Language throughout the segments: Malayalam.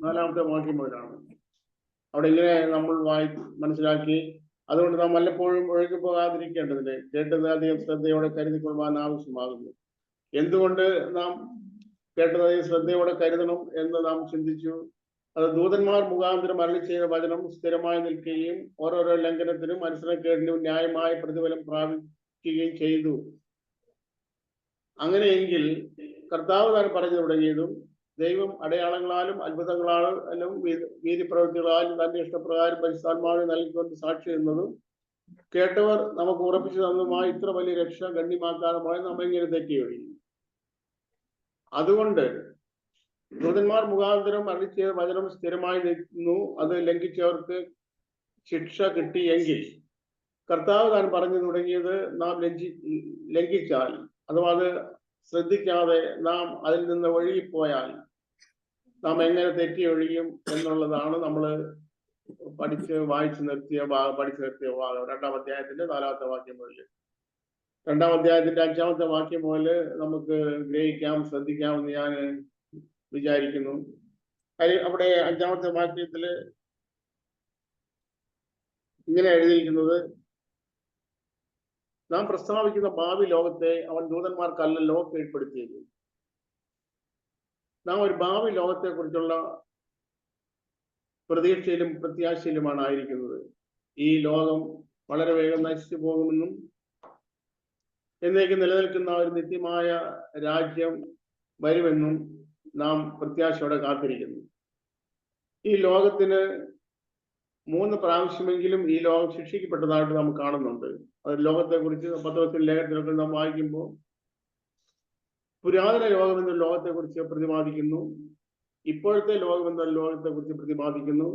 4-ാമത്തെ വാക്യം മുതലാണ്. അവിടെ ഇങ്ങനെ നമ്മൾ മനസ്സിലാക്കി, അതുകൊണ്ട് നാം വല്ലപ്പോഴും ഒഴുകി പോകാതിരിക്കേണ്ടതിന് കേട്ടത് അധികം ശ്രദ്ധയോടെ കരുതിക്കൊള്ളുവാൻ ആവശ്യമാകുന്നു. എന്തുകൊണ്ട് നാം കേട്ടതധികം ശ്രദ്ധയോടെ കരുതണം എന്ന് നാം ചിന്തിച്ചു. അത് ദൂതന്മാർ മുഖാന്തരം അരുളി ചെയ്ത വചനം സ്ഥിരമായി നിൽക്കുകയും ഓരോരോ ലംഘനത്തിനും അനുസരണക്കേടിനും ന്യായമായ പ്രതിഫലം പ്രാപിക്കുകയും ചെയ്തു. അങ്ങനെയെങ്കിൽ കർത്താവ് താൻ പറഞ്ഞു തുടങ്ങിയതും ദൈവം അടയാളങ്ങളാലും അത്ഭുതങ്ങളാലും വീതിപ്രവൃത്തികളാലും തന്റെ ഇഷ്ടപ്രകാരം പരിശുദ്ധാത്മാവിനെ നൽകിക്കൊണ്ട് സാക്ഷി എന്നതും കേട്ടവർ നമുക്ക് ഉറപ്പിച്ചു തന്നതുമായി ഇത്ര വലിയ രക്ഷ ഗണ്യമാക്കാനുമായി നമ്മ ഇങ്ങനെ തെറ്റിയൊഴി. അതുകൊണ്ട് ദൂതന്മാർ മുഖാന്തരം അരുളി ചെയ്ത വചനം സ്ഥിരമായി നിൽക്കുന്നു. അത് ലംഘിച്ചവർക്ക് ശിക്ഷ കിട്ടിയെങ്കിൽ കർത്താവ് താൻ പറഞ്ഞു തുടങ്ങിയത് നാം ലംഘിച്ചാൽ, അഥവാ അത് ശ്രദ്ധിക്കാതെ നാം അതിൽ നിന്ന് ഒഴുകിപ്പോയാൽ നാം എങ്ങനെ തെറ്റി ഒഴിയും എന്നുള്ളതാണ് നമ്മൾ വായിച്ചു നിർത്തിയ ഭാഗം. 2-ാം അധ്യായത്തിന്റെ 4-ാമത്തെ വാക്യം മുതൽ 2-ാം അധ്യായത്തിന്റെ 5-ാമത്തെ വാക്യം മുതൽ നമുക്ക് ഗ്രഹിക്കാം, ശ്രദ്ധിക്കാമെന്ന് ഞാൻ വിചാരിക്കുന്നു. അവിടെ 5-ാമത്തെ വാക്യത്തില് ഇങ്ങനെ എഴുതിയിരിക്കുന്നത്: നാം പ്രസ്താവിക്കുന്ന ഭാവി ലോകത്തെ അവൻ ദൂതന്മാർക്കല്ലല്ലോ കീഴ്പ്പെടുത്തിയത്. നാം ഒരു ഭാവി ലോകത്തെ കുറിച്ചുള്ള പ്രതീക്ഷയിലും പ്രത്യാശയിലുമാണ് ആയിരിക്കുന്നത്. ഈ ലോകം വളരെ വേഗം നശിച്ചു പോകുമെന്നും എന്നേക്കും നിലനിൽക്കുന്ന ഒരു നിത്യമായ രാജ്യം വരുമെന്നും നാം പ്രത്യാശയോടെ കാത്തിരിക്കുന്നു. ഈ ലോകത്തിന് 3 പ്രാവശ്യമെങ്കിലും ഈ ലോകം ശിക്ഷിക്കപ്പെട്ടതായിട്ട് നാം കാണുന്നുണ്ട്. അത് ലോകത്തെക്കുറിച്ച് പത്രോസിന്റെ ലേഖനത്തിലൊക്കെ നാം വായിക്കുമ്പോൾ പുരാതന ലോകം എന്ന ലോകത്തെക്കുറിച്ച് പ്രതിപാദിക്കുന്നു, ഇപ്പോഴത്തെ ലോകം എന്ന ലോകത്തെക്കുറിച്ച് പ്രതിപാദിക്കുന്നു,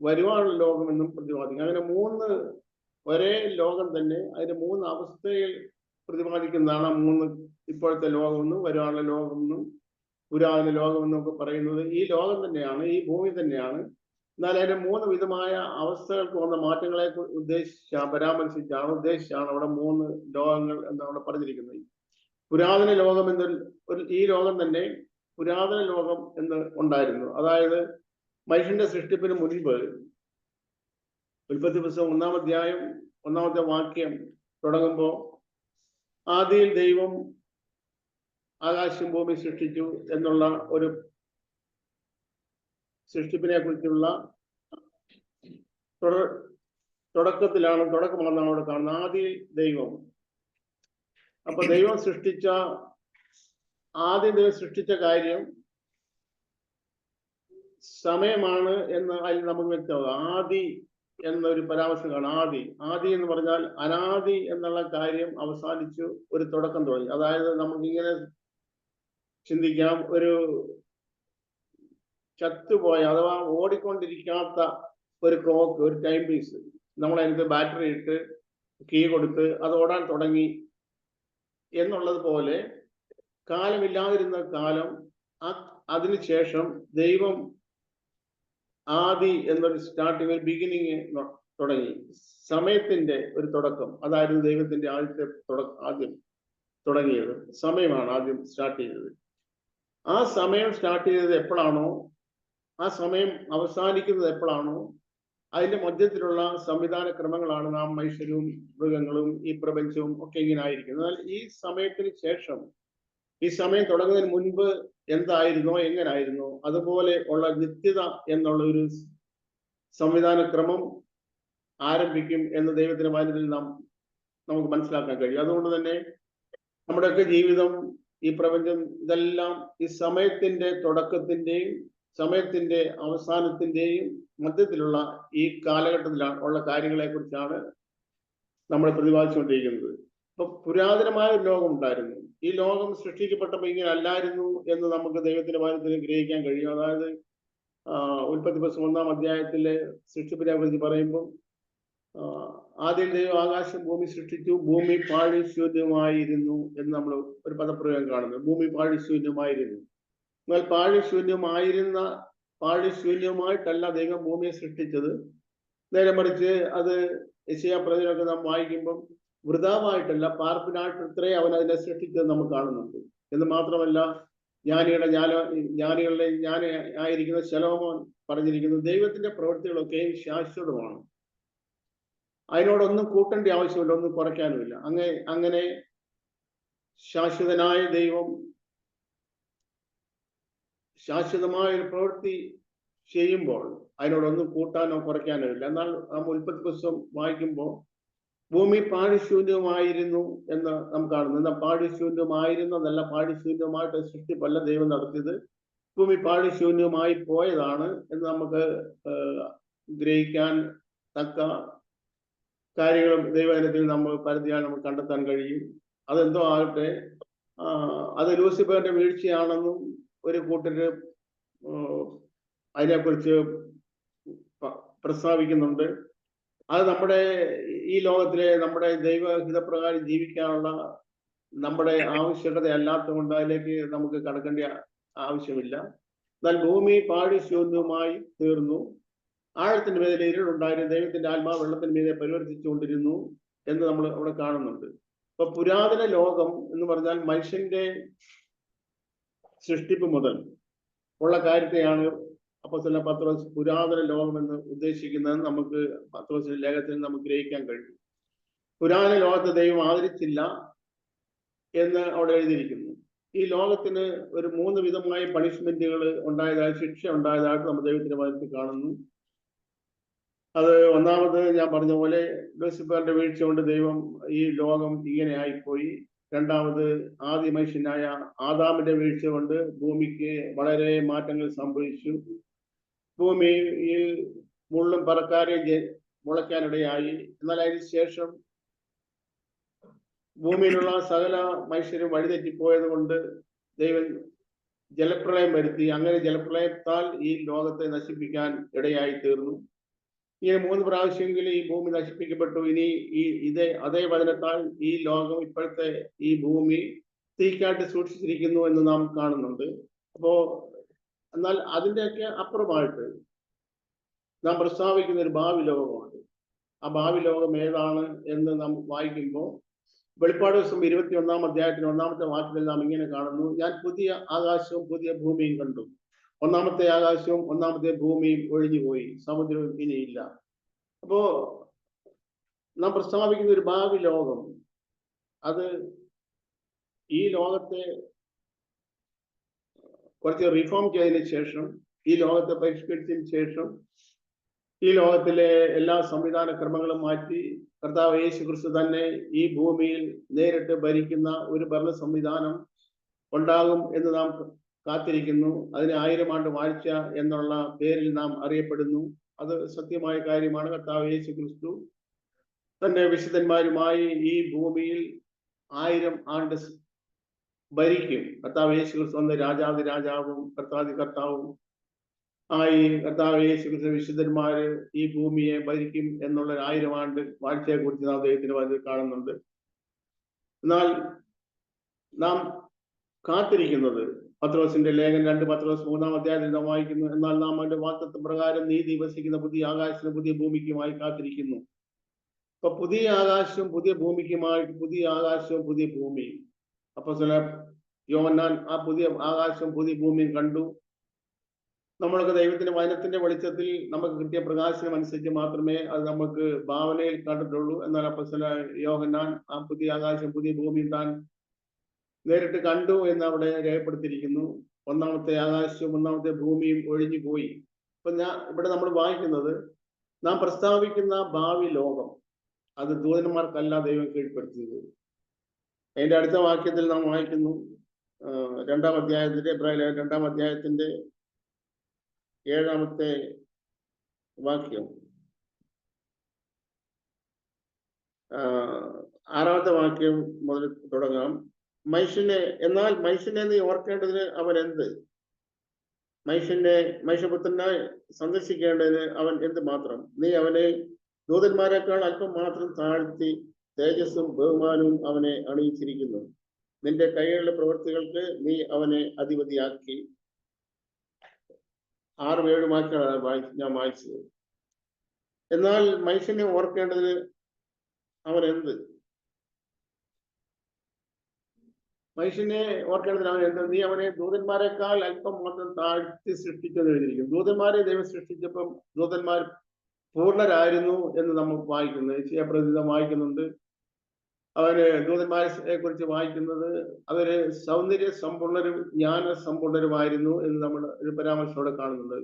വരുവാനുള്ള ലോകമെന്നും പ്രതിപാദിക്കുന്നു. അങ്ങനെ 3 ഒരേ ലോകം തന്നെ അതിന്റെ 3 അവസ്ഥയിൽ പ്രതിപാദിക്കുന്നതാണ് 3 ഇപ്പോഴത്തെ ലോകമെന്നും വരുവാനുള്ള ലോകമെന്നും പുരാതന ലോകമെന്നും ഒക്കെ പറയുന്നത്. ഈ ലോകം തന്നെയാണ്, ഈ ഭൂമി തന്നെയാണ്. എന്നാൽ അതിന്റെ 3 വിധമായ അവസ്ഥകൾക്ക് വന്ന മാറ്റങ്ങളെ ഉദ്ദേശിച്ചാണ് അവിടെ 3 ലോകങ്ങൾ എന്ന് അവിടെ പറഞ്ഞിരിക്കുന്നത്. പുരാതന ലോകം എന്ന ഈ ലോകം തന്നെ പുരാതന ലോകം എന്ന് ഉണ്ടായിരുന്നു. അതായത് മനുഷ്യന്റെ സൃഷ്ടിപ്പിന് മുൻപ് ഉൽപ്പത്തി പുസ്തകം 1-ാം അധ്യായം 1-ാമത്തെ വാക്യം തുടങ്ങുമ്പോൾ ആദിയിൽ ദൈവം ആകാശം ഭൂമി സൃഷ്ടിച്ചു എന്നുള്ള ഒരു സൃഷ്ടിപ്പിനെ കുറിച്ചുള്ള തുടക്കമാണ് അവിടെ കാണുന്നത്. ആദിയിൽ ദൈവം. അപ്പൊ ദൈവം ആദ്യം സൃഷ്ടിച്ച കാര്യം സമയമാണ് എന്ന് അതിൽ നമുക്ക് വ്യക്തമാകും. ആദി എന്നൊരു പരാമർശം കാണാം. ആദി എന്ന് പറഞ്ഞാൽ അനാദി എന്നുള്ള കാര്യം അവസാനിച്ചു, ഒരു തുടക്കം തുടങ്ങി. അതായത് നമുക്കിങ്ങനെ ചിന്തിക്കാം, ഒരു ചത്തുപോയ അഥവാ ഓടിക്കൊണ്ടിരിക്കാത്ത ഒരു ക്ലോക്ക്, ഒരു ടൈം പീസ്, നമ്മളതിനകത്ത് ബാറ്ററി ഇട്ട് കീ കൊടുത്ത് അത് ഓടാൻ തുടങ്ങി എന്നുള്ളത് പോലെ കാലമില്ലാതിരുന്ന കാലം, അതിനുശേഷം ദൈവം ആദി എന്നൊരു സ്റ്റാർട്ടിങ്, ഒരു ബിഗിനിങ് തുടങ്ങി. സമയത്തിന്റെ ഒരു തുടക്കം, അതായിരുന്നു ദൈവത്തിന്റെ ആദ്യം തുടങ്ങിയത്. സമയമാണ് ആദ്യം സ്റ്റാർട്ട് ചെയ്തത്. ആ സമയം സ്റ്റാർട്ട് ചെയ്തത് എപ്പോഴാണോ, ആ സമയം അവസാനിക്കുന്നത് എപ്പോഴാണോ, അതിന്റെ മധ്യത്തിലുള്ള സംവിധാന ക്രമങ്ങളാണ് നാം മനുഷ്യരും മൃഗങ്ങളും ഈ പ്രപഞ്ചവും ഒക്കെ ഇങ്ങനെ ആയിരിക്കുന്നത്. എന്നാൽ ഈ സമയത്തിന് ശേഷം, ഈ സമയം തുടങ്ങുന്നതിന് മുൻപ് എന്തായിരുന്നോ, എങ്ങനായിരുന്നോ അതുപോലെ ഉള്ള നിത്യത എന്നുള്ള ഒരു സംവിധാന ക്രമം ആരംഭിക്കും എന്ന് ദൈവത്തിന്റെ വചനത്തിൽ നമുക്ക് മനസ്സിലാക്കാൻ കഴിയും. അതുകൊണ്ട് തന്നെ നമ്മുടെയൊക്കെ ജീവിതം, ഈ പ്രപഞ്ചം, ഇതെല്ലാം ഈ സമയത്തിന്റെ തുടക്കത്തിന്റെയും സമയത്തിന്റെ അവസാനത്തിന്റെയും മധ്യത്തിലുള്ള ഈ കാലഘട്ടത്തിലാണ് ഉള്ള കാര്യങ്ങളെ കുറിച്ചാണ് നമ്മൾ പ്രതിപാദിച്ചുകൊണ്ടിരിക്കുന്നത്. ഇപ്പൊ പുരാതനമായ ഒരു ലോകം ഉണ്ടായിരുന്നു. ഈ ലോകം സൃഷ്ടിക്കപ്പെട്ടപ്പോൾ ഇങ്ങനെ അല്ലായിരുന്നു എന്ന് നമുക്ക് ദൈവത്തിന്റെ വചനത്തിൽ ഗ്രഹിക്കാൻ കഴിയും. അതായത് ഉൽപ്പത്തി പുസ്തകം 1-ാം അധ്യായത്തിലെ സൃഷ്ടിപ്പിനെ കുറിച്ച് പറയുമ്പോൾ ആദ്യം ദൈവം ആകാശം ഭൂമി സൃഷ്ടിച്ചു, ഭൂമി പാഴിശൂന്യമായിരുന്നു എന്ന് നമ്മൾ ഒരു പദപ്രയോഗം കാണുന്നു. ഭൂമി പാഴിശൂന്യമായിരുന്നു. എന്നാൽ പാഴിശൂന്യമായിട്ടല്ല ദൈവം ഭൂമിയെ സൃഷ്ടിച്ചത്. നേരെ മറിച്ച് അത് യെശയ്യാ പ്രവചനമൊക്കെ നാം വായിക്കുമ്പം വൃഥാവായിട്ടല്ല, പാർപ്പിനായിട്ട് ഇത്രയും അവൻ അതിനെ സൃഷ്ടിച്ചത് നമുക്ക് കാണുന്നുണ്ട്. എന്ന് മാത്രമല്ല, ജ്ഞാനികളുടെ ജ്ഞാനി ആയിരിക്കുന്ന ശലോമോൻ പറഞ്ഞിരിക്കുന്നത് ദൈവത്തിന്റെ പ്രവൃത്തികളൊക്കെയും ശാശ്വതമാണ്, അതിനോടൊന്നും കൂട്ടേണ്ട ആവശ്യമില്ല, ഒന്നും കുറയ്ക്കാനുമില്ല. അങ്ങനെ ശാശ്വതനായ ദൈവം ശാശ്വതമായ ഒരു പ്രവൃത്തി ചെയ്യുമ്പോൾ അതിനോടൊന്നും കൂട്ടാനോ കുറയ്ക്കാനോ ഇല്ല. എന്നാൽ നാം ഉൽപ്പത്തി പുസ്തകം വായിക്കുമ്പോൾ ഭൂമി പാടിശൂന്യമായിരുന്നു എന്ന് നാം കാണുന്നു. എന്നാൽ പാടിശൂന്യമായിരുന്നതല്ല, പാടിശൂന്യമായിട്ട് സൃഷ്ടിപ്പല്ല ദൈവം നടത്തിയത്, ഭൂമി പാടിശൂന്യമായി പോയതാണ് എന്ന് നമുക്ക് ഗ്രഹിക്കാൻ തക്ക കാര്യങ്ങളും ദൈവജനത്തിൽ നമ്മൾ പരിധിയാൽ നമുക്ക് കണ്ടെത്താൻ കഴിയും. അതെന്തോ ആകട്ടെ, അത് ലൂസിഫറിന്റെ വീഴ്ചയാണെന്നും ഒരു കൂട്ടര് അതിനെക്കുറിച്ച് പ്രസ്താവിക്കുന്നുണ്ട്. അത് നമ്മുടെ ഈ ലോകത്തിലെ നമ്മുടെ ദൈവഹിതപ്രകാരം ജീവിക്കാനുള്ള നമ്മുടെ ആവശ്യകത അല്ലാത്തത് കൊണ്ട് അതിലേക്ക് നമുക്ക് കടക്കേണ്ട ആവശ്യമില്ല. എന്നാൽ ഭൂമി പാടിശൂന്യമായി തീർന്നു, ആഴത്തിന്റെ മേലെ ഇരുളുണ്ടായിരുന്നു, ദൈവത്തിന്റെ ആത്മാവ് വെള്ളത്തിന് മീതെ പരിവർത്തിച്ചുകൊണ്ടിരുന്നു എന്ന് നമ്മൾ അവിടെ കാണുന്നുണ്ട്. അപ്പൊ പുരാതന ലോകം എന്ന് പറഞ്ഞാൽ മനുഷ്യന്റെ സൃഷ്ടിപ്പ് മുതൽ ഉള്ള കാര്യത്തെയാണ് അപ്പോസ്തലൻ പത്രോസ് പുരാതന ലോകം എന്ന് ഉദ്ദേശിക്കുന്നത്. നമുക്ക് പത്രോസിന്റെ ലേഖനത്തിൽ നമുക്ക് ഗ്രഹിക്കാൻ കഴിയും. പുരാതന ലോകത്തെ ദൈവം ആദരിച്ചില്ല എന്ന് അവിടെ എഴുതിയിരിക്കുന്നു. ഈ ലോകത്തിന് ഒരു 3 വിധമായ പണിഷ്മെന്റുകൾ ഉണ്ടായതായി, ശിക്ഷ ഉണ്ടായതായിട്ട് നമ്മൾ ദൈവത്തിന്റെ വചനത്തിൽ കാണുന്നു. അത് ഒന്നാമത് ഞാൻ പറഞ്ഞ പോലെ ലൂസിഫറിന്റെ വീഴ്ച കൊണ്ട് ദൈവം ഈ ലോകം ഇങ്ങനെ ആയിപ്പോയി. രണ്ടാമത് ആദി മനുഷ്യനായ ആദാമിന്റെ വീഴ്ച കൊണ്ട് ഭൂമിക്ക് വളരെ മാറ്റങ്ങൾ സംഭവിച്ചു. ഭൂമിയിൽ മുള്ളും പറക്കാരെ മുളയ്ക്കാനിടയായി. എന്നാൽ അതിന് ശേഷം ഭൂമിയിലുള്ള സകല മനുഷ്യരും വഴിതെറ്റിപ്പോയത് കൊണ്ട് ദൈവം ജലപ്രളയം വരുത്തി. അങ്ങനെ ജലപ്രളയത്താൽ ഈ ലോകത്തെ നശിപ്പിക്കാൻ ഇടയായി തീർന്നു. ഇങ്ങനെ 3 പ്രാവശ്യമെങ്കിലും ഈ ഭൂമി നശിപ്പിക്കപ്പെട്ടു. ഇനി അതേ വചനത്താൽ ഈ ലോകം, ഇപ്പോഴത്തെ ഈ ഭൂമി തീക്കാട്ട് സൂക്ഷിച്ചിരിക്കുന്നു എന്ന് നാം കാണുന്നുണ്ട്. എന്നാൽ അതിൻ്റെയൊക്കെ അപ്പുറമായിട്ട് നാം പ്രസ്താവിക്കുന്ന ഒരു ഭാവി ലോകമുണ്ട്. ആ ഭാവി ലോകം ഏതാണ് എന്ന് നാം വായിക്കുമ്പോൾ വെളിപ്പാട് ദിവസം 21-ാം അധ്യായത്തിന് 1-ാമത്തെ വാക്യത്തിൽ നാം ഇങ്ങനെ കാണുന്നു: ഞാൻ പുതിയ ആകാശവും പുതിയ ഭൂമിയും കണ്ടു. 1-ാമത്തെ ആകാശവും 1-ാമത്തെ ഭൂമിയും ഒഴിഞ്ഞുപോയി, സമുദ്രവും ഇനിയില്ല. അപ്പോ നാം പ്രസ്താവിക്കുന്ന ഒരു ഭാവി ലോകം, അത് ഈ ലോകത്തെ കുറച്ച് റിഫോം ചെയ്തതിന് ശേഷം, ഈ ലോകത്തെ പരിഷ്കരിച്ചതിന് ശേഷം, ഈ ലോകത്തിലെ എല്ലാ സംവിധാന ക്രമങ്ങളും മാറ്റി കർത്താവ് യേശു ക്രിസ്തു തന്നെ ഈ ഭൂമിയിൽ നേരിട്ട് ഭരിക്കുന്ന ഒരു ഭരണ സംവിധാനം ഉണ്ടാകും എന്ന് നാം കാത്തിരിക്കുന്നു. അതിന് 1000 ആണ്ട് വാഴ്ച എന്നുള്ള പേരിൽ നാം അറിയപ്പെടുന്നു. അത് സത്യമായ കാര്യമാണ്. കർത്താവ് യേശു ക്രിസ്തു തന്റെ വിശുദ്ധന്മാരുമായി ഈ ഭൂമിയിൽ 1000 ആണ്ട് ഭരിക്കും. കർത്താവ് യേശു ക്രിസ്തു വന്ന് രാജാതി രാജാവും കർത്താതി കർത്താവും ആയി കർത്താവ് യേശു ക്രിസ്തു വിശുദ്ധന്മാര് ഈ ഭൂമിയെ ഭരിക്കും എന്നുള്ള 1000 ആണ്ട് വാഴ്ചയെ കുറിച്ച് നാം അദ്ദേഹത്തിന് വചനത്തിൽ കാണുന്നുണ്ട്. എന്നാൽ നാം കാത്തിരിക്കുന്നത് പത്രോസിന്റെ ലേഖനം 2 പത്രോസ് 3-ാം അധ്യായത്തിൽ നാം വായിക്കുന്നു: എന്നാൽ നാം അവന്റെ വാഗ്ദത്ത പ്രകാരം നീതി വസിക്കുന്ന പുതിയ ആകാശത്തിനും പുതിയ ഭൂമിക്കുമായി കാത്തിരിക്കുന്നു. അപ്പൊ പുതിയ ആകാശവും പുതിയ ഭൂമിക്കുമായി, പുതിയ ആകാശവും പുതിയ ഭൂമിയും. അപ്പോസ്തലൻ യോഹന്നാൻ ആ പുതിയ ആകാശവും പുതിയ ഭൂമിയും കണ്ടു. നമ്മളൊക്കെ ദൈവത്തിന്റെ വചനത്തിന്റെ വെളിച്ചത്തിൽ നമുക്ക് കിട്ടിയ പ്രകാശനം അനുസരിച്ച് മാത്രമേ അത് നമുക്ക് ഭാവനയിൽ കണ്ടിട്ടുള്ളൂ. എന്നാൽ അപ്പോസ്തലൻ യോഹന്നാൻ ആ പുതിയ ആകാശം പുതിയ ഭൂമിയും താൻ നേരിട്ട് കണ്ടു എന്ന് അവിടെ രേഖപ്പെടുത്തിയിരിക്കുന്നു. 1-ാമത്തെ ആകാശവും 1-ാമത്തെ ഭൂമിയും ഒഴിഞ്ഞു പോയി. അപ്പൊ ഇവിടെ നമ്മൾ വായിക്കുന്നത്, നാം പ്രസ്താവിക്കുന്ന ഭാവി ലോകം അത് ദൂതന്മാർക്കല്ല ദൈവം കീഴ്പ്പെടുത്തിയത്. അതിന്റെ അടുത്ത വാക്യത്തിൽ നാം വായിക്കുന്നു, 2-ാം അധ്യായത്തിന്റെ എബ്രായ 2-ാം അധ്യായത്തിന്റെ 7-ാമത്തെ വാക്യം, 6-ാമത്തെ വാക്യം മുതൽ തുടങ്ങാം. എന്നാൽ മനുഷ്യനെ നീ ഓർക്കേണ്ടതിന് അവൻ എന്ത്? മനുഷ്യപുത്രനെ സന്ദർശിക്കേണ്ടതിന് അവൻ എന്ത് മാത്രം? നീ അവനെ ദൂതന്മാരെക്കാൾ അല്പം മാത്രം താഴ്ത്തി തേജസ്സും ബഹുമാനവും അവനെ അണിയിച്ചിരിക്കുന്നു. നിന്റെ കൈകളുടെ പ്രവൃത്തികൾക്ക് നീ അവനെ അധിപതിയാക്കി. 6-7 വാക്യങ്ങളാണ് ഞാൻ വായിച്ചത്. എന്നാൽ മനുഷ്യനെ ഓർക്കേണ്ടതിന് അവൻ എന്ത്? മനുഷ്യനെ ഓർക്കേണ്ടതിനാണ് എന്താ, നീ അവനെ ദൂതന്മാരെക്കാൾ അല്പം മാത്രം താഴ്ത്തി സൃഷ്ടിച്ചെന്ന് എഴുതിയിരിക്കും. ദൂതന്മാരെ ദൈവം സൃഷ്ടിച്ചപ്പം ദൂതന്മാർ പൂർണ്ണരായിരുന്നു എന്ന് നമ്മൾ വായിക്കുന്നു. യശയ്യാപ്രവചനം വായിക്കുന്നുണ്ട്. അവര് ദൂതന്മാരെ കുറിച്ച് വായിക്കുന്നത് അവര് സൗന്ദര്യ സമ്പൂർണരും ജ്ഞാന സമ്പൂർണരുമായിരുന്നു എന്ന് നമ്മൾ ഒരു പരാമർശത്തോടെ കാണുന്നുണ്ട്.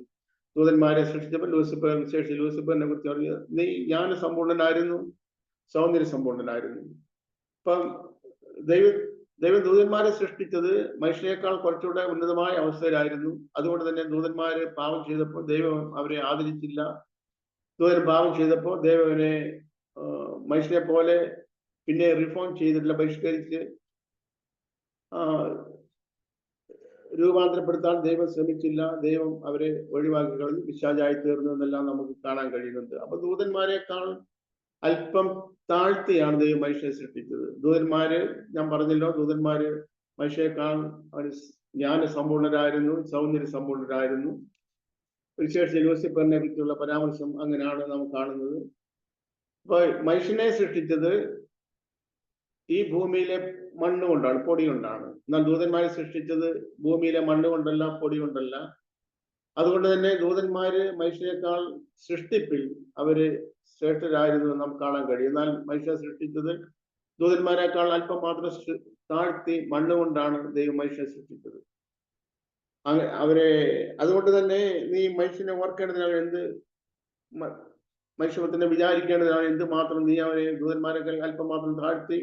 ദൂതന്മാരെ സൃഷ്ടിച്ചപ്പോൾ ലൂസിഫർ, വിശേഷിച്ച് ലൂസിഫറിനെ കുറിച്ച് പറഞ്ഞത് നീ ജ്ഞാന സമ്പൂർണനായിരുന്നു, സൗന്ദര്യ സമ്പൂർണനായിരുന്നു. ഇപ്പം ദൈവം ദൂതന്മാരെ സൃഷ്ടിച്ചത് മനുഷ്യനേക്കാൾ കുറച്ചുകൂടെ ഉന്നതമായ അവസ്ഥയിലായിരുന്നു. അതുകൊണ്ട് തന്നെ ദൂതന്മാര് പാപം ചെയ്തപ്പോൾ ദൈവം അവരെ ആദരിച്ചില്ല. ദൂതൻ പാപം ചെയ്തപ്പോൾ ദൈവം അവനെ മനുഷ്യനെ പോലെ പിന്നെ റിഫോം ചെയ്തിട്ടില്ല, പരിഷ്കരിച്ച് രൂപാന്തരപ്പെടുത്താൻ ദൈവം ശ്രമിച്ചില്ല. ദൈവം അവരെ ഒഴിവാക്കി കളഞ്ഞു, പിശാചായി തീർന്നു എന്നെല്ലാം നമുക്ക് കാണാൻ കഴിയുന്നുണ്ട്. അപ്പൊ ദൂതന്മാരെക്കാൾ അല്പം താഴ്ത്തിയാണ് ദൈവം മനുഷ്യനെ സൃഷ്ടിച്ചത്. ദൂതന്മാര്, ഞാൻ പറഞ്ഞല്ലോ, ദൂതന്മാര് മനുഷ്യരെക്കാൾ അവർ ജ്ഞാന സമ്പൂർണരായിരുന്നു, സൗന്ദര്യ സമ്പൂർണരായിരുന്നു. വിശേഷിച്ച് ലൂസിഫറിനെ കുറിച്ചുള്ള പരാമർശം അങ്ങനെയാണ് നാം കാണുന്നത്. അപ്പൊ മനുഷ്യനെ സൃഷ്ടിച്ചത് ഈ ഭൂമിയിലെ മണ്ണ് കൊണ്ടാണ്, പൊടി കൊണ്ടാണ്. എന്നാൽ ദൂതന്മാരെ സൃഷ്ടിച്ചത് ഭൂമിയിലെ മണ്ണ് കൊണ്ടല്ല, പൊടി കൊണ്ടല്ല. അതുകൊണ്ട് തന്നെ ദൂതന്മാര് മനുഷ്യരെക്കാൾ സൃഷ്ടിപ്പിൽ അവര് ശ്രേഷ്ഠരായിരുന്നു നമുക്ക് കാണാൻ കഴിയും. എന്നാൽ മനുഷ്യനെ സൃഷ്ടിച്ചത് ദൂതന്മാരെക്കാൾ അല്പം മാത്രം താഴ്ത്തി മണ്ണ് കൊണ്ടാണ് ദൈവം മനുഷ്യനെ സൃഷ്ടിച്ചത്. അവരെ അതുകൊണ്ട് തന്നെ നീ മനുഷ്യനെ ഓർക്കേണ്ടതിനാണ് എന്ത്, മനുഷ്യത്തിനെ വിചാരിക്കേണ്ടതിനാണ് എന്ത് മാത്രം നീ അവനെ ദൂതന്മാരെക്കാൾ അല്പം മാത്രം താഴ്ത്തി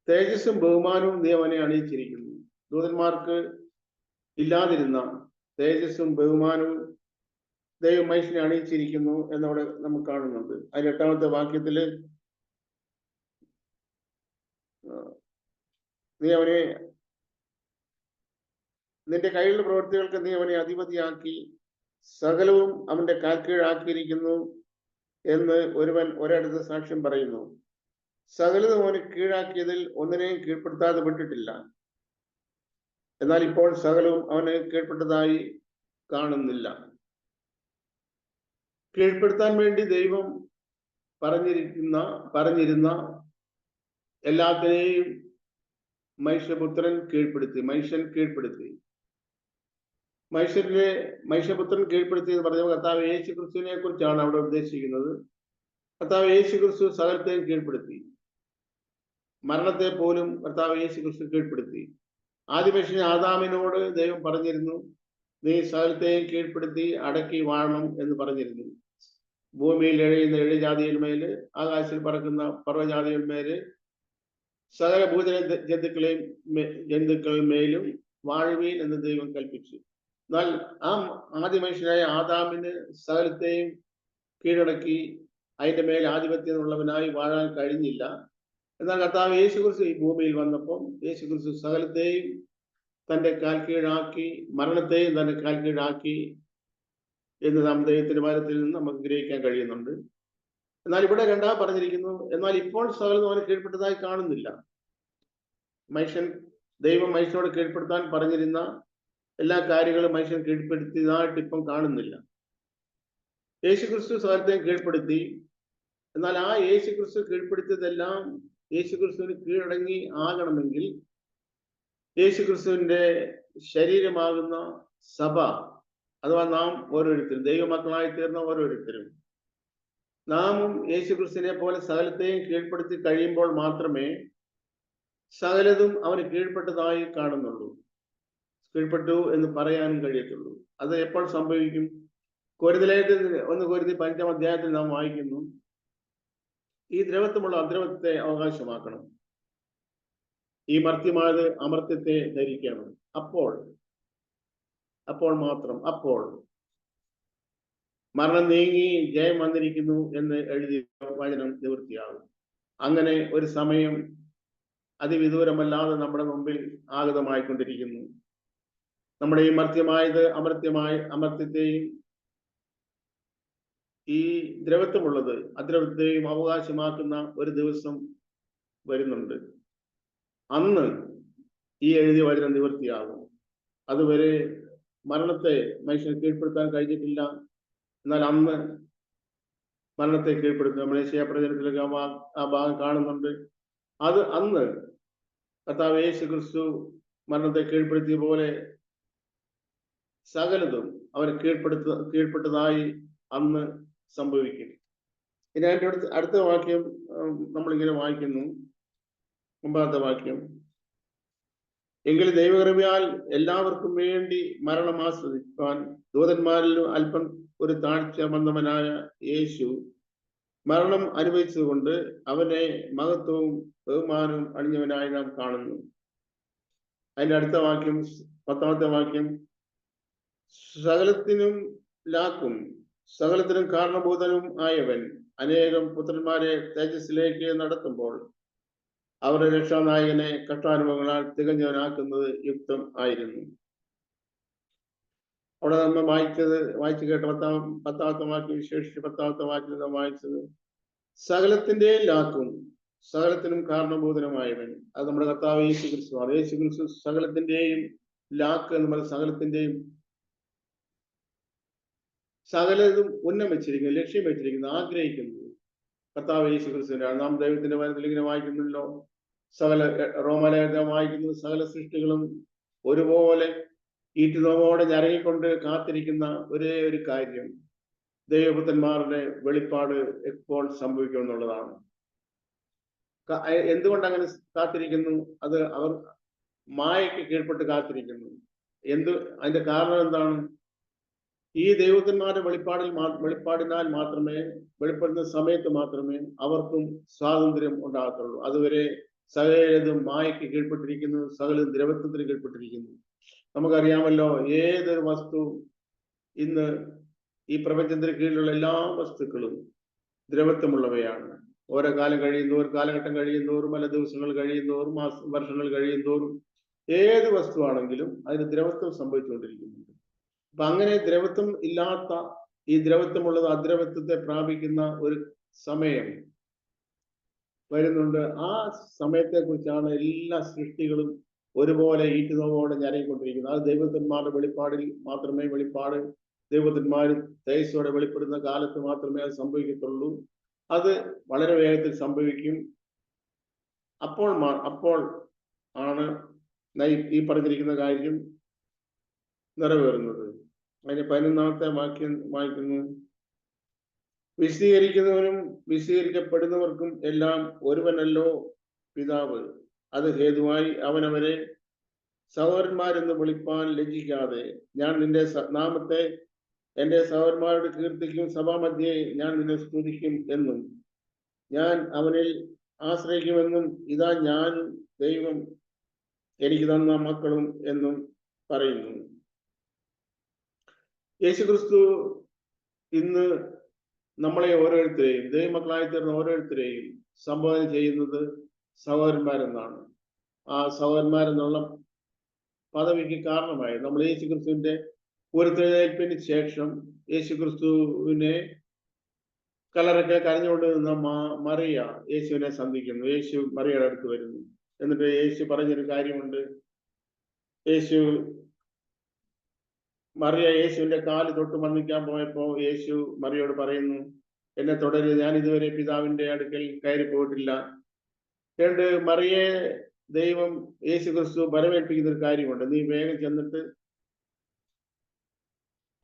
തേജസ്സും ബഹുമാനവും നീ അവനെ അണിയിച്ചിരിക്കുന്നു. ദൂതന്മാർക്ക് ഇല്ലാതിരുന്ന തേജസ്സും ബഹുമാനവും ദൈവം മനുഷ്യനെ അണിയിച്ചിരിക്കുന്നു എന്നവിടെ നമുക്ക് കാണുന്നുണ്ട്. അതിൽ 8-ാമത്തെ വാക്യത്തില് നീ അവനെ നിന്റെ കയ്യിലുള്ള പ്രവൃത്തികൾക്ക് നീ അവനെ അധിപതിയാക്കി സകലവും അവന്റെ കാൽക്കീഴാക്കിയിരിക്കുന്നു എന്ന് ഒരുവൻ ഒരിടത്ത് സാക്ഷ്യം പറയുന്നു. സകലതും അവന് കീഴാക്കിയതിൽ ഒന്നിനെയും കീഴ്പ്പെടുത്താതെ വിട്ടിട്ടില്ല. എന്നാൽ ഇപ്പോൾ സകലവും അവന് കീഴ്പ്പെട്ടതായി കാണുന്നില്ല. കീഴ്പ്പെടുത്താൻ വേണ്ടി ദൈവം പറഞ്ഞിരുന്ന എല്ലാത്തിനെയും മനുഷ്യൻ കീഴ്പ്പെടുത്തി. മനുഷ്യപുത്രൻ കീഴ്പ്പെടുത്തി എന്ന് പറഞ്ഞ കർത്താവ് യേശു ക്രിസ്തുവിനെ കുറിച്ചാണ് അവിടെ ഉദ്ദേശിക്കുന്നത്. കർത്താവ് യേശു ക്രിസ്തു സകലത്തെയും കീഴ്പ്പെടുത്തി. മരണത്തെ പോലും കർത്താവ് യേശു ക്രിസ്തു കീഴ്പ്പെടുത്തി. ആദിമനുഷ്യൻ ആദാമിനോട് ദൈവം പറഞ്ഞിരുന്നു, നീ സകലത്തെയും കീഴ്പ്പെടുത്തി അടക്കി വാഴണം എന്ന് പറഞ്ഞിരുന്നു. ഭൂമിയിൽ എഴയുന്ന എഴുജാതികളുമേല്, ആകാശത്തിൽ പറക്കുന്ന പർവ്വജാതികളുമേല്, സകല ഭൂജന ജന്തുക്കളുമേലും വാഴുവീൻ എന്ന് ദൈവം കൽപ്പിച്ചു. എന്നാൽ ആ ആദ്യ മനുഷ്യനായ ആദാമിന് സകലത്തെയും കീഴടക്കി അതിന്റെ മേൽ ആധിപത്യം ഉള്ളവനായി വാഴാൻ കഴിഞ്ഞില്ല. എന്നാൽ കർത്താവ് യേശുക്രിസ്തു ഈ ഭൂമിയിൽ വന്നപ്പം യേശുക്രിസ്തു സകലത്തെയും തന്റെ കാൽ കീഴാക്കി, മരണത്തെയും തന്റെ കാൽ കീഴാക്കി എന്ന് നാം ദൈവത്തിന്റെ വചനത്തിൽ നിന്ന് നമുക്ക് ഗ്രഹിക്കാൻ കഴിയുന്നുണ്ട്. എന്നാൽ ഇവിടെ രണ്ടാമത് പറഞ്ഞിരിക്കുന്നു, എന്നാൽ ഇപ്പോൾ സകലം അവന് കീഴ്പ്പെട്ടതായി കാണുന്നില്ല. ദൈവം മനുഷ്യനോട് കീഴ്പ്പെടുത്താൻ പറഞ്ഞിരുന്ന എല്ലാ കാര്യങ്ങളും മനുഷ്യൻ കീഴ്പ്പെടുത്തിയതായിട്ട് ഇപ്പം കാണുന്നില്ല. യേശുക്രിസ്തു സകലത്തെയും കീഴ്പ്പെടുത്തി. എന്നാൽ ആ യേശുക്രിസ്തു കീഴ്പ്പെടുത്തിയതെല്ലാം യേശുക്രിസ്തുവിന് കീഴടങ്ങി ആകണമെങ്കിൽ യേശുക്രിസ്തുവിന്റെ ശരീരമാകുന്ന സഭ, അഥവാ നാം ഓരോരുത്തരും, ദൈവമക്കളായി തീർന്ന ഓരോരുത്തരും, നാമും യേശുക്രിസ്തുവിനെ പോലെ സകലത്തെയും കീഴ്പ്പെടുത്തി കഴിയുമ്പോൾ മാത്രമേ സകലതും അവന് കീഴ്പ്പെട്ടതായി കാണുന്നുള്ളൂ, കീഴ്പ്പെട്ടു എന്ന് പറയാനും കഴിയത്തുള്ളൂ. അത് എപ്പോൾ സംഭവിക്കും? കൊരിന്ത്യലേഖനത്തിൽ 1 കൊരിന്ത്യർ 5-ാം അധ്യായത്തിൽ നാം വായിക്കുന്നു, ഈ ദ്രവത്വമുള്ള അദ്രവത്തെ അവകാശമാക്കണം, ഈ മർത്യമായത് അമർത്യത്തെ ധരിക്കണം, അപ്പോൾ മരണം നീങ്ങി ജയം വന്നിരിക്കുന്നു എന്ന് എഴുതിയ വചനം നിവൃത്തിയാകും. അങ്ങനെ ഒരു സമയം അതിവിദൂരമല്ലാതെ നമ്മുടെ മുമ്പിൽ ആഗതമായിക്കൊണ്ടിരിക്കുന്നു. നമ്മുടെ ഈ മർത്യമായത് അമർത്യത്തെയും ഈ ദ്രവത്വമുള്ളത് അദ്രവത്തെയും അവകാശമാക്കുന്ന ഒരു ദിവസം വരുന്നുണ്ട്. അന്ന് ഈ എഴുതിയ വചനം നിവൃത്തിയാകും. അതുവരെ മരണത്തെ മനുഷ്യനെ കീഴ്പ്പെടുത്താൻ കഴിഞ്ഞിട്ടില്ല. എന്നാൽ അന്ന് മരണത്തെ കീഴ്പ്പെടുത്തും. നമ്മൾ യേശയ്യാ പ്രവചനത്തിലൊക്കെ ആ ഭാഗം കാണുന്നുണ്ട്. അത് അന്ന് കർത്താവ് യേശു ക്രിസ്തു മരണത്തെ കീഴ്പ്പെടുത്തിയ പോലെ സകലതും അവരെ കീഴ്പ്പെട്ടതായി അന്ന് സംഭവിക്കും. ഇനി അതിൻ്റെ അടുത്ത വാക്യം നമ്മളിങ്ങനെ വായിക്കുന്നു, 9-ാമത്തെ വാക്യം. എങ്കിൽ ദൈവകൃപയാൽ എല്ലാവർക്കും വേണ്ടി മരണം ആസ്വദിക്കാൻ ദൂതന്മാരിലും അല്പം ഒരു താഴ്ച വന്നവനായ യേശു മരണം അനുഭവിച്ചതുകൊണ്ട് അവനെ മഹത്വവും ബഹുമാനവും അണിഞ്ഞവനായി നാം കാണുന്നു. അതിന്റെ അടുത്ത വാക്യം, 10-ാമത്തെ വാക്യം. സകലത്തിനും ലാക്കും സകലത്തിനും കാരണഭൂതനും ആയവൻ അനേകം പുത്രന്മാരെ തേജസ്സിലേക്ക് നടത്തുമ്പോൾ അവരുടെ രക്ഷാനായകനെ കഷ്ടാനുഭവങ്ങളാൽ തികഞ്ഞവനാക്കുന്നത് യുക്തം ആയിരുന്നു. അവിടെ നമ്മൾ വായിച്ചു കേട്ട 10-ാമത്തെ വാക്യം വിശേഷിച്ച് 10-ാമത്തെ വാക്യം നാം വായിച്ചത് സകലത്തിന്റെ ലാക്കും സകലത്തിനും കാരണഭൂതനമായവൻ. അത് നമ്മുടെ കർത്താവ് യേശു ക്രിസ്തുവാണ്. യേശു ക്രിസ്തു സകലത്തിന്റെയും ലാക്ക് എന്ന് പറയുന്നത് സകലത്തിന്റെയും സകലതും ഉന്നം വെച്ചിരിക്കുന്നു, ലക്ഷ്യം വെച്ചിരിക്കുന്നു, ആഗ്രഹിക്കുന്നത് കർത്താവ് യേശു ക്രിസ്തുവിനാണ്. നാം ദൈവത്തിന്റെ വചനത്തിൽ ഇങ്ങനെ വായിക്കുന്നല്ലോ, റോമാലേഖനം വായിക്കുന്നത് സകല സൃഷ്ടികളും ഒരുപോലെ ഈറ്റുനോവോടെ ഞരങ്ങിക്കൊണ്ട് കാത്തിരിക്കുന്ന ഒരേ ഒരു കാര്യം ദൈവപുത്രന്മാരുടെ വെളിപ്പാട് എപ്പോൾ സംഭവിക്കും എന്നുള്ളതാണ്. എന്തുകൊണ്ട് അങ്ങനെ കാത്തിരിക്കുന്നു? അത് അവർ മായയ്ക്ക് കീഴ്പ്പെട്ട് കാത്തിരിക്കുന്നു. അതിന്റെ കാരണം എന്താണ്? ഈ ദൈവപുത്രന്മാരുടെ വെളിപ്പാടിനാൽ മാത്രമേ, വെളിപ്പെടുന്ന സമയത്ത് മാത്രമേ അവർക്കും സ്വാതന്ത്ര്യം ഉണ്ടാകത്തുള്ളൂ. അതുവരെ സകലതും മായയ്ക്ക് കീഴ്പ്പെട്ടിരിക്കുന്നു, സകലതും ദ്രവത്വത്തിന് കീഴ്പ്പെട്ടിരിക്കുന്നു. നമുക്കറിയാമല്ലോ, ഏതൊരു വസ്തു ഇന്ന് ഈ പ്രപഞ്ചത്തിന് കീഴിലുള്ള എല്ലാ വസ്തുക്കളും ദ്രവത്വമുള്ളവയാണ്. ഓരോ കാലം കഴിയുന്തോറും, കാലഘട്ടം കഴിയുന്തോറും, പല ദിവസങ്ങൾ കഴിയുന്തോറും, വർഷങ്ങൾ കഴിയുന്തോറും ഏത് വസ്തുവാണെങ്കിലും അതിന് ദ്രവത്വം സംഭവിച്ചുകൊണ്ടിരിക്കുന്നുണ്ട്. അപ്പൊ അങ്ങനെ ദ്രവത്വം ഇല്ലാത്ത, ഈ ദ്രവത്വമുള്ളത് അദ്രവത്വത്തെ പ്രാപിക്കുന്ന ഒരു സമയം വരുന്നുണ്ട്. ആ സമയത്തെ കുറിച്ചാണ് എല്ലാ സൃഷ്ടികളും ഒരുപോലെ ഈറ്റുനോവോടെ ഞരങ്ങിക്കൊണ്ടിരിക്കുന്നത്. അത് ദൈവപുത്രന്മാരുടെ വെളിപ്പാടിൽ മാത്രമേ, വെളിപ്പാട് ദൈവപുത്രന്മാർ തേജസ്സോടെ വെളിപ്പെടുന്ന കാലത്ത് മാത്രമേ അത് സംഭവിക്കത്തുള്ളൂ. അത് വളരെ വേഗത്തിൽ സംഭവിക്കും. അപ്പോൾ ആണ് ഈ പറഞ്ഞിരിക്കുന്ന കാര്യം നിറവേറുന്നത്. അതിന് 11-ാമത്തെ വാക്യം വായിക്കുന്നു. വിശദീകരിക്കുന്നവനും വിശദീകരിക്കപ്പെടുന്നവർക്കും എല്ലാം ഒരുവനല്ലോ പിതാവ്. അത് ഹേതുവായി അവനവരെ സഹോദരന്മാരെന്ന് വിളിപ്പാൻ ലജ്ജിക്കാതെ ഞാൻ നിന്റെ നാമത്തെ എന്റെ സഹോദരന്മാരുടെ കീർത്തിക്കും സഭാമധ്യേ ഞാൻ നിന്നെ സ്തുതിക്കും എന്നും ഞാൻ അവനിൽ ആശ്രയിക്കുമെന്നും ഇതാ ഞാൻ ദൈവം എനിക്ക് തന്ന മക്കളും എന്നും പറയുന്നു. യേശുക്രിസ്തു ഇന്ന് നമ്മളെ ഓരോരുത്തരെയും, ദൈവമക്കളായി തീർന്ന ഓരോരുത്തരെയും സംബോധന ചെയ്യുന്നത് സഹോദരന്മാരെന്നാണ്. ആ സഹോദരന്മാരെന്നുള്ള പദവിക്ക് കാരണമായി നമ്മൾ യേശുക്രിസ്തുവിന്റെ ഉയർത്തെഴുന്നേൽപ്പിന് ശേഷം യേശുക്രിസ്തുവിനെ കല്ലറയ്ക്ക് കരഞ്ഞുകൊണ്ട് നിന്ന മറിയ യേശുവിനെ സന്ധിക്കുന്നു. യേശു മറിയയുടെ അടുത്ത് വരുന്നു. എന്നിട്ട് യേശു പറഞ്ഞൊരു കാര്യമുണ്ട്. മറിയ യേശുവിന്റെ കാല് തൊട്ട് വന്ദിക്കാൻ പോയപ്പോ യേശു മറിയോട് പറയുന്നു, എന്നെ തുടരുത്, ഞാൻ ഇതുവരെ പിതാവിന്റെ അടുക്കൽ കയറി പോയിട്ടില്ല. രണ്ട്, മറിയെ ദൈവം യേശു ക്രിസ്തു വരവേൽപ്പിക്കുന്ന ഒരു കാര്യമുണ്ട്. നീ വേഗം ചെന്നിട്ട്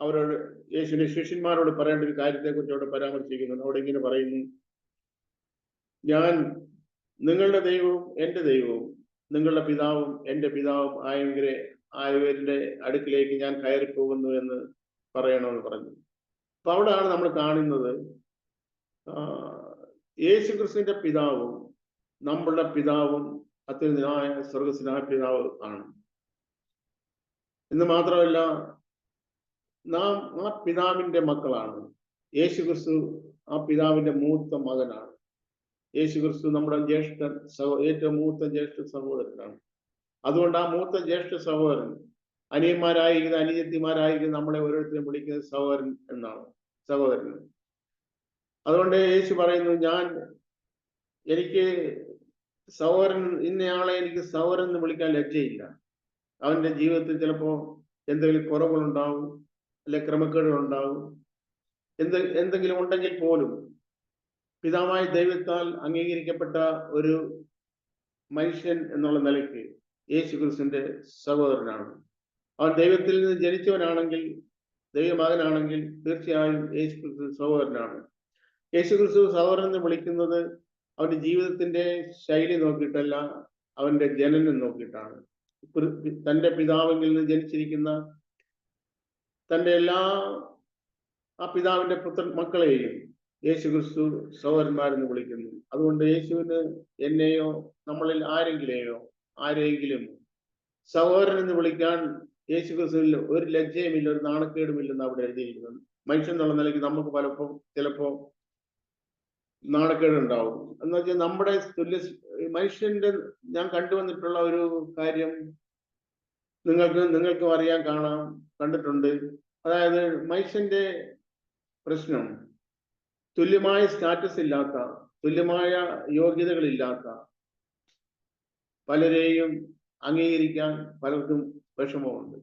അവരോട്, യേശുവിന്റെ ശിഷ്യന്മാരോട് പറയേണ്ട ഒരു കാര്യത്തെ കുറിച്ച് അവിടെ പരാമർശിക്കുന്നുണ്ട്. അവിടെ ഇങ്ങനെ പറയുന്നു, ഞാൻ നിങ്ങളുടെ ദൈവവും എൻ്റെ ദൈവവും നിങ്ങളുടെ പിതാവും എൻ്റെ പിതാവും ആയവരുടെ അടുക്കിലേക്ക് ഞാൻ കയറിപ്പോകുന്നു എന്ന് പറയണമെന്ന് പറഞ്ഞു. അപ്പൊ അവിടെയാണ് നമ്മൾ കാണുന്നത് യേശു ക്രിസ്തുവിന്റെ പിതാവും നമ്മളുടെ പിതാവും അത്യുന്നതനായ സ്വർഗസ്വനായ പിതാവ് ആണ്. എന്ന് മാത്രമല്ല, നാം ആ പിതാവിന്റെ മക്കളാണ്. യേശു ക്രിസ്തു ആ പിതാവിന്റെ മൂത്ത മകനാണ്. യേശു ക്രിസ്തു നമ്മുടെ ഏറ്റവും മൂത്ത ജ്യേഷ്ഠ സഹോദരനാണ്. അതുകൊണ്ട് ആ മൂത്ത ജ്യേഷ്ഠ സഹോദരൻ, അനിയന്മാരായിരിക്കുന്ന അനിയത്തിമാരായിരിക്കുന്ന നമ്മളെ ഓരോരുത്തരും വിളിക്കുന്നത് സഹോദരൻ എന്നാണ്, സഹോദരൻ. അതുകൊണ്ട് യേശു പറയുന്നു, എനിക്ക് സഹോദരൻ, ഇന്നയാളെ എനിക്ക് സഹോദരൻ എന്ന് വിളിക്കാൻ ലജ്ജയില്ല. അവന്റെ ജീവിതത്തിൽ ചിലപ്പോ എന്തെങ്കിലും കുറവുകളുണ്ടാവും, അല്ലെ ക്രമക്കേടുകളുണ്ടാവും, എന്തെങ്കിലും ഉണ്ടെങ്കിൽ പോലും പിതാവായ ദൈവത്താൽ അംഗീകരിക്കപ്പെട്ട ഒരു മനുഷ്യൻ എന്നുള്ള നിലയ്ക്ക് യേശു ക്രിസ്തുവിന്റെ സഹോദരനാണ്. അവൻ ദൈവത്തിൽ നിന്ന് ജനിച്ചവനാണെങ്കിൽ, ദൈവമകനാണെങ്കിൽ തീർച്ചയായും യേശു ക്രിസ്തു സഹോദരനാണ്. യേശു ക്രിസ്തു സഹോദരൻ എന്ന് വിളിക്കുന്നത് അവന്റെ ജീവിതത്തിന്റെ ശൈലി നോക്കിയിട്ടല്ല, അവന്റെ ജനനം നോക്കിയിട്ടാണ്. തന്റെ പിതാവിൽ നിന്ന് ജനിച്ചിരിക്കുന്ന തന്റെ ആ പിതാവിന്റെ മക്കളെയും യേശു ക്രിസ്തു സഹോദരന്മാരെന്ന് വിളിക്കുന്നു. അതുകൊണ്ട് യേശുവിന് എന്നെയോ നമ്മളിൽ ആരെങ്കിലും സഹോദരൻ എന്ന് വിളിക്കാൻ യേശു ക്രിസ്തുവിൽ ഒരു ലജ്ജയുമില്ല, ഒരു നാണക്കേടുമില്ലെന്ന് അവിടെ എഴുതിയിരിക്കുന്നത്. മനുഷ്യൻ എന്നുള്ള നിലയ്ക്ക് നമുക്ക് ചിലപ്പോ നാണക്കേടുണ്ടാവും. എന്ന് വെച്ചാൽ നമ്മുടെ മനുഷ്യന്റെ ഞാൻ കണ്ടുവന്നിട്ടുള്ള ഒരു കാര്യം നിങ്ങൾക്കും അറിയാൻ കണ്ടിട്ടുണ്ട്. അതായത് മനുഷ്യന്റെ പ്രശ്നം തുല്യമായ സ്റ്റാറ്റസ് ഇല്ലാത്ത, തുല്യമായ യോഗ്യതകളില്ലാത്ത പലരെയും അംഗീകരിക്കാൻ പലർക്കും വിഷമമുണ്ട്.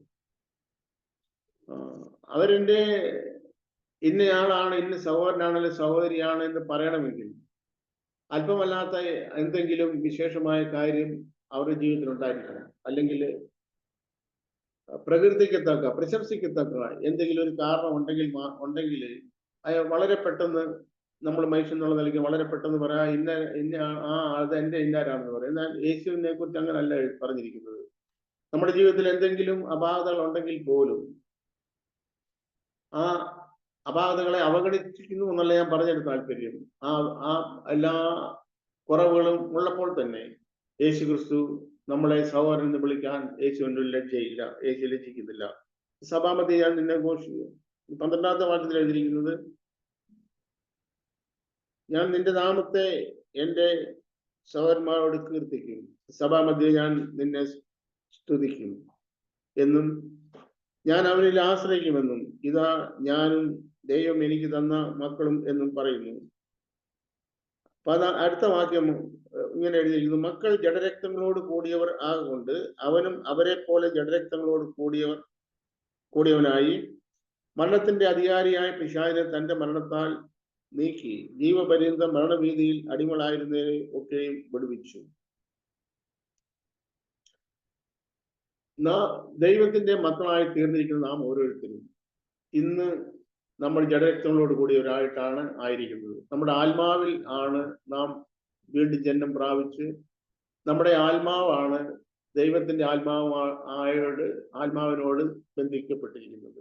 അവരെന്റെ ഇന്നയാളാണ്, ഇന്ന സഹോദരനാണ് അല്ലെങ്കിൽ സഹോദരിയാണ് എന്ന് പറയണമെങ്കിൽ അല്പമല്ലാത്ത എന്തെങ്കിലും വിശേഷമായ കാര്യം അവരുടെ ജീവിതത്തിൽ ഉണ്ടായിരിക്കണം. അല്ലെങ്കിൽ പ്രശംസിക്കത്തക്ക എന്തെങ്കിലും ഒരു കാരണം ഉണ്ടെങ്കിൽ വളരെ പെട്ടെന്ന് നമ്മൾ മനുഷ്യൻ എന്നുള്ള നിലയ്ക്ക് വളരെ പെട്ടെന്ന് പറയാം, അത് എന്റെ ഇന്നാരാണെന്ന് പറയും. എന്നാൽ യേശുവിനെ കുറിച്ച് അങ്ങനല്ല പറഞ്ഞിരിക്കുന്നത്. നമ്മുടെ ജീവിതത്തിൽ എന്തെങ്കിലും അപാകതകൾ ഉണ്ടെങ്കിൽ പോലും ആ അപാകതകളെ അവഗണിച്ചിരിക്കുന്നു എന്നല്ല ഞാൻ പറഞ്ഞൊരു താല്പര്യം. ആ എല്ലാ കുറവുകളും ഉള്ളപ്പോൾ തന്നെ യേശു ക്രിസ്തു നമ്മളെ സഹോദരൻ എന്ന് വിളിക്കാൻ യേശുവിൻ്റെ ലജ്ജയില്ല, യേശു ലജ്ജിക്കുന്നില്ല. സഭാമധ്യേ ഞാൻ നിന്നെ ഘോഷിക്കും. 12ാമത്തെ വാക്യത്തിൽ എഴുതിയിരിക്കുന്നത്, ഞാൻ നിന്റെ നാമത്തെ എൻ്റെ സഹോദരന്മാരോട് കീർത്തിക്കും, സഭാമധ്യേ ഞാൻ നിന്നെ സ്തുതിക്കും എന്നും ഞാൻ അവനിൽ ആശ്രയിക്കുമെന്നും ഇതാ ഞാനും ദൈവം എനിക്ക് തന്ന മക്കളും എന്നും പറയുന്നു. അടുത്ത വാക്യം ഇങ്ങനെ എഴുതിയിരിക്കുന്നു, മക്കൾ ജഡരക്തങ്ങളോട് കൂടിയവർ ആകൊണ്ട് അവനും അവരെ പോലെ ജഡരക്തങ്ങളോട് കൂടിയവനായി മരണത്തിന്റെ അധികാരിയായ പിശാചിനെ തന്റെ മരണത്താൽ നീക്കി ജീവപര്യന്തം മരണഭീതിയിൽ അടിമകളായിരുന്നവരെ ഒക്കെയും വിടുവിച്ചു. ദൈവത്തിന്റെ മക്കളായി തീർന്നിരിക്കുന്ന നാം ഓരോരുത്തരും ഇന്ന് നമ്മൾ ജഡരക്തങ്ങളോട് കൂടിയവരായിട്ടാണ് ആയിരിക്കുന്നത്. നമ്മുടെ ആത്മാവിൽ ആണ് നാം വീണ്ടും ജന്മം പ്രാപിച്ച്, നമ്മുടെ ആത്മാവാണ് ദൈവത്തിന്റെ ആത്മാവിനോട് ബന്ധിക്കപ്പെട്ടിരിക്കുന്നത്.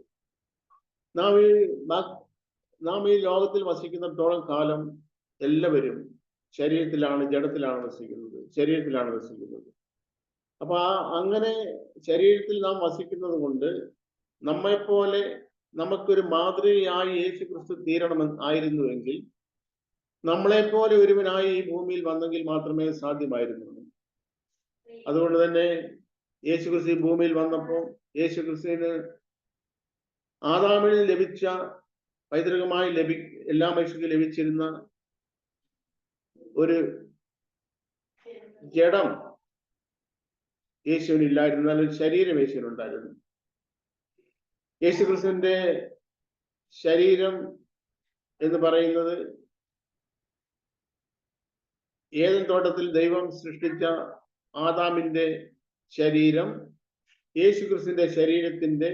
നാം ഈ ലോകത്തിൽ വസിക്കുന്നിടത്തോളം കാലം എല്ലാവരും ജഡത്തിലാണ് വസിക്കുന്നത്. അപ്പൊ അങ്ങനെ ശരീരത്തിൽ നാം വസിക്കുന്നത് കൊണ്ട് നമ്മെപ്പോലെ നമുക്കൊരു മാതൃകയായി യേശു ക്രിസ്തു ആയിരുന്നുവെങ്കിൽ നമ്മളെപ്പോലെ ഒരുവനായി ഈ ഭൂമിയിൽ വന്നെങ്കിൽ മാത്രമേ സാധ്യമായിരുന്നുള്ളൂ. അതുകൊണ്ട് തന്നെ യേശു ക്രിസ്തു ഭൂമിയിൽ വന്നപ്പോൾ യേശു ക്രിസ്തുവിന് ആദാമിൽ ലഭിച്ച പൈതൃകമായി എല്ലാ മനുഷ്യർക്കും ലഭിച്ചിരുന്ന ഒരു ജഡം യേശുവിനില്ലായിരുന്നു, നല്ലൊരു ശരീരം യേശുവിനുണ്ടായിരുന്നു. യേശു ക്രിസ്തുവിന്റെ ശരീരം എന്ന് പറയുന്നത് ഏദൻ തോട്ടത്തിൽ ദൈവം സൃഷ്ടിച്ച ആദാമിന്റെ ശരീരം യേശു ക്രിസ്തുവിന്റെ ശരീരത്തിന്റെ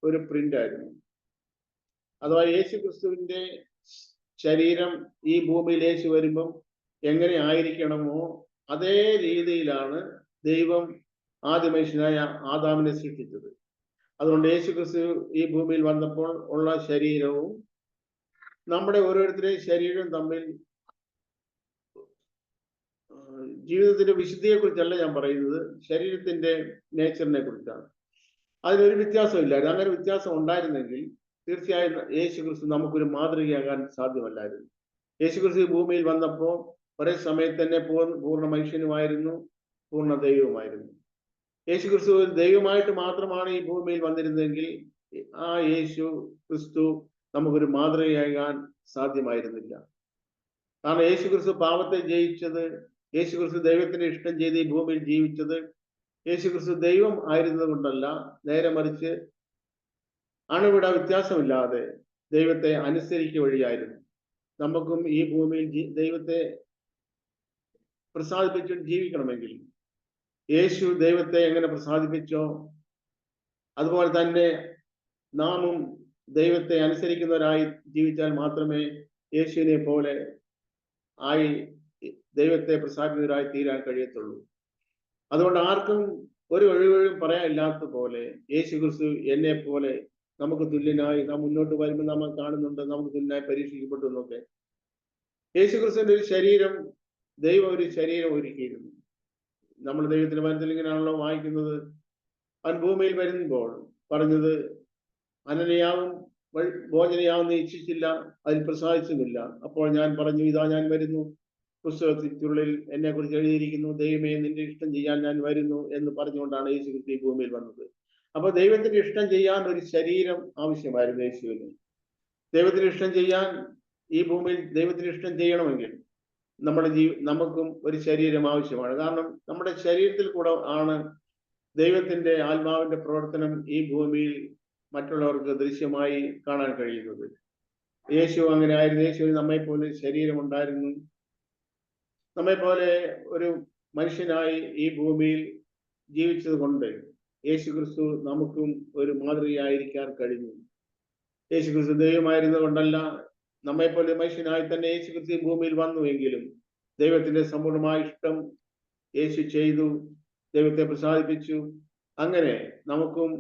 ഒരു പ്രിന്റ് ആയിരുന്നു. അഥവാ യേശു ക്രിസ്തുവിന്റെ ശരീരം ഈ ഭൂമിയിൽ യേശു വരുമ്പം എങ്ങനെ ആയിരിക്കണമോ അതേ രീതിയിലാണ് ദൈവം ആദ്യ മനുഷ്യനായ ആദാമിനെ സൃഷ്ടിച്ചത്. അതുകൊണ്ട് യേശു ക്രിസ്തു ഈ ഭൂമിയിൽ വന്നപ്പോൾ ഉള്ള ശരീരവും നമ്മുടെ ഓരോരുത്തരുടെയും ശരീരവും തമ്മിൽ ജീവിതത്തിന്റെ വിശുദ്ധിയെ കുറിച്ചല്ല ഞാൻ പറയുന്നത്, ശരീരത്തിന്റെ നേച്ചറിനെ കുറിച്ചാണ്. അതിനൊരു വ്യത്യാസമില്ലായിരുന്നു. അങ്ങനെ വ്യത്യാസം ഉണ്ടായിരുന്നെങ്കിൽ തീർച്ചയായും യേശു ക്രിസ്തു നമുക്കൊരു മാതൃകയാകാൻ സാധ്യമല്ലായിരുന്നു. യേശു ക്രിസ്തു ഭൂമിയിൽ വന്നപ്പോൾ ഒരേ സമയത്ത് തന്നെ പൂർണ്ണ മനുഷ്യനുമായിരുന്നു, പൂർണ്ണ ദൈവവുമായിരുന്നു. യേശു ക്രിസ്തു ദൈവമായിട്ട് മാത്രമാണ് ഈ ഭൂമിയിൽ വന്നിരുന്നതെങ്കിൽ ആ യേശു ക്രിസ്തു നമുക്കൊരു മാതൃകയാകാൻ സാധ്യമായിരുന്നില്ല. കാരണം യേശു ക്രിസ്തു പാപത്തെ ജയിച്ചത്, യേശു ക്രിസ്തു ദൈവത്തിന്റെ ഇഷ്ടം ചെയ്ത് ഈ ഭൂമിയിൽ ജീവിച്ചത് യേശു ക്രിസ്തു ദൈവം ആയിരുന്നത് കൊണ്ടല്ല, നേരെ മറിച്ച് അണുവിട വ്യത്യാസമില്ലാതെ ദൈവത്തെ അനുസരിക്കുക വഴിയായിരുന്നു. നമുക്കും ഈ ഭൂമിയിൽ ദൈവത്തെ പ്രസാദിപ്പിച്ച് ജീവിക്കണമെങ്കിൽ യേശു ദൈവത്തെ എങ്ങനെ പ്രസാദിപ്പിച്ചോ അതുപോലെ തന്നെ നാമും ദൈവത്തെ അനുസരിക്കുന്നവരായി ജീവിച്ചാൽ മാത്രമേ യേശുവിനെ പോലെ ആയി ദൈവത്തെ പ്രസാദിക്കുന്നവരായി തീരാൻ കഴിയത്തുള്ളൂ. അതുകൊണ്ട് ആർക്കും ഒരു ഒഴിവൊഴിവും പറയാനില്ലാത്ത പോലെ യേശു ക്രിസ്തു എന്നെ പോലെ നമുക്ക് തുല്യനായി നാം മുന്നോട്ട് വരുമ്പോൾ നമ്മൾ കാണുന്നുണ്ട്, നമുക്ക് തുല്യനായി പരീക്ഷിക്കപ്പെട്ടു എന്നൊക്കെ. യേശു ക്രിസ്തുവിന്റെ ഒരു ശരീരം, ദൈവം ഒരു ശരീരം ഒരുക്കിയിരുന്നു. നമ്മൾ ദൈവത്തിന്റെ മനസ്സിൽ ഇങ്ങനെയാണല്ലോ വായിക്കുന്നത്. അവൻ ഭൂമിയിൽ വരുമ്പോൾ പറഞ്ഞത്, അനനയാവും ഭോജനയാവും നീ ഇച്ഛിച്ചില്ല, അതിൽ പ്രസാദിച്ചുമില്ല. അപ്പോൾ ഞാൻ പറഞ്ഞു, ഇതാ ഞാൻ വരുന്നു, പുസ്തകത്തിനുള്ളിൽ എന്നെ കുറിച്ച് എഴുതിയിരിക്കുന്നു, ദൈവമേ നിന്റെ ഇഷ്ടം ചെയ്യാൻ ഞാൻ വരുന്നു എന്ന് പറഞ്ഞുകൊണ്ടാണ് യേശു ക്രിസ്തു ഈ ഭൂമിയിൽ വന്നത്. അപ്പൊ ദൈവത്തിന്റെ ഇഷ്ടം ചെയ്യാൻ ഒരു ശരീരം ആവശ്യമായിരുന്നു യേശുവിന്. ദൈവത്തിന് ഇഷ്ടം ചെയ്യാൻ ഈ ഭൂമിയിൽ ദൈവത്തിന് ഇഷ്ടം ചെയ്യണമെങ്കിൽ നമുക്കും ഒരു ശരീരം ആവശ്യമാണ്. കാരണം നമ്മുടെ ശരീരത്തിൽ കൂടെ ആണ് ദൈവത്തിന്റെ ആത്മാവിന്റെ പ്രവർത്തനം ഈ ഭൂമിയിൽ മറ്റുള്ളവർക്ക് ദൃശ്യമായി കാണാൻ കഴിയുന്നത്. യേശു അങ്ങനെ ആയിരുന്നു. യേശുവിന് നമ്മെപ്പോലെ ശരീരം ഉണ്ടായിരുന്നു. നമ്മെപ്പോലെ ഒരു മനുഷ്യനായി ഈ ഭൂമിയിൽ ജീവിച്ചത് കൊണ്ട് യേശു ക്രിസ്തു നമുക്കും ഒരു മാതൃകയായിരിക്കാൻ കഴിഞ്ഞു. യേശു ക്രിസ്തു ദൈവമായിരുന്നത് കൊണ്ടല്ല, നമ്മെപ്പോലെ മനുഷ്യനായി തന്നെ യേശു ക്രിസ്തു ഈ ഭൂമിയിൽ വന്നുവെങ്കിലും ദൈവത്തിന്റെ സമ്പൂർണമായ ഇഷ്ടം യേശു ചെയ്തു, ദൈവത്തെ പ്രസാദിപ്പിച്ചു. അങ്ങനെ നമുക്കും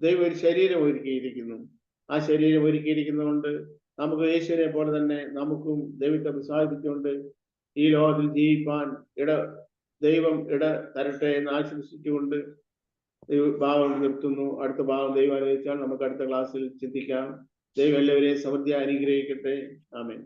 ദൈവം ഒരു ശരീരം ഒരുക്കിയിരിക്കുന്നു. ആ ശരീരം ഒരുക്കിയിരിക്കുന്നതുകൊണ്ട് നമുക്ക് യേശുവിനെ പോലെ തന്നെ നമുക്കും ദൈവത്തെ പ്രസാദിപ്പിച്ചുകൊണ്ട് ഈ ലോകത്തിൽ ജീവിക്കാൻ ദൈവം ഇട തരട്ടെ എന്ന് ആശംസിച്ചുകൊണ്ട് ഭാഗം നിർത്തുന്നു. അടുത്ത ഭാഗം ദൈവം അനുവദിച്ചാൽ നമുക്ക് അടുത്ത ക്ലാസ്സിൽ ചിന്തിക്കാം. ദൈവം എല്ലാവരെയും സമൃദ്ധിയായി അനുഗ്രഹിക്കട്ടെ. ആമേൻ.